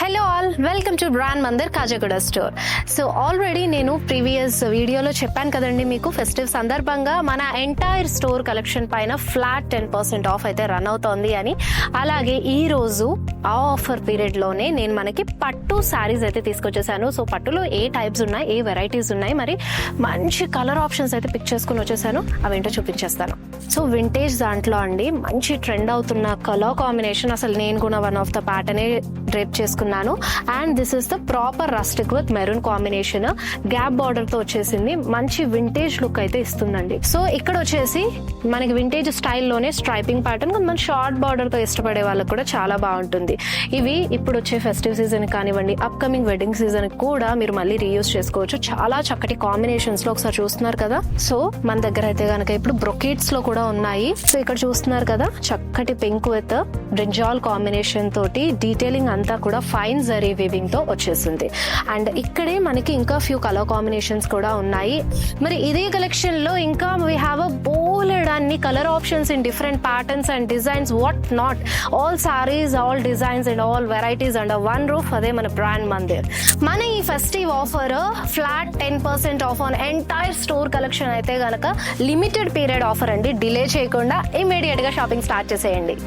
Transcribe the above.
Hello all, welcome to brand Mandir Khajaguda store. So already నేను previous వీడియోలో చెప్పాను కదండి మీకు, ఫెస్టివ్ సందర్భంగా మన ఎంటైర్ స్టోర్ కలెక్షన్ పైన ఫ్లాట్ 10% ఆఫ్ అయితే రన్ అవుతోంది అని. అలాగే ఈ రోజు ఆ ఆఫర్ పీరియడ్ లోనే నేను మనకి పట్టు శారీస్ అయితే తీసుకొచ్చేసాను. సో పట్టులో ఏ టైప్స్ ఉన్నాయి, ఏ వెరైటీస్ ఉన్నాయి, మరి మంచి కలర్ ఆప్షన్స్ అయితే పిక్ చేసుకుని వచ్చేసాను. అవేంటో చూపించేస్తాను. సో వింటేజ్ దాంట్లో అండి మంచి ట్రెండ్ అవుతున్న కలర్ కాంబినేషన్, అసలు నేను కూడా వన్ ఆఫ్ ద ప్యాటర్నే డ్రేప్ చేసుకున్నాను. And this is the proper rustic with maroon combination, gap border తో వచ్చేసింది. మంచి వింటేజ్ లుక్ అయితే ఇస్తుందండి. సో ఇక్కడ వచ్చేసి మనకి వింటేజ్ స్టైల్లోనే స్ట్రైపింగ్ ప్యాటర్న్, కొంతమంది షార్ట్ బార్డర్ తో ఇష్టపడే వాళ్ళకి కూడా చాలా బాగుంటుంది. ఇవి ఇప్పుడు వచ్చే ఫెస్టివ్ సీజన్ కానివ్వండి, అప్ కమింగ్ వెడ్డింగ్ సీజన్ కూడా మీరు మళ్ళీ రీయూజ్ చేసుకోవచ్చు. చాలా చక్కటి కాంబినేషన్స్ లో ఒకసారి చూస్తున్నారు కదా. సో మన దగ్గర అయితే కనుక ఇప్పుడు బ్రొకేట్స్ లో కూడా ఉన్నాయి. సో ఇక్కడ చూస్తున్నారు కదా, చక్కటి పింక్ విత్ బ్రింజాల్ కాంబినేషన్ తోటి డీటెయిలింగ్ అంతా కూడా ఫైన్ జరీ వీవింగ్ తో వచ్చేసింది. అండ్ ఇక్కడే మనకి ఇంకా ఫ్యూ కలర్ కాంబినేషన్స్ కూడా ఉన్నాయి. మరి ఇదే కలెక్షన్ లో ఇంకా వీ హ్యావ్ అ బోలెడ్ అన్ని colour options in different patterns and designs, what not, all saris, all designs and all varieties under one roof. అదే మన బ్రాండ్ మందిర్. మన ఈ festive offer flat 10% of on entire store collection అయితే గనక limited period offer అండి. Delay చేయకుండా immediate గా shopping start చేసేయండి.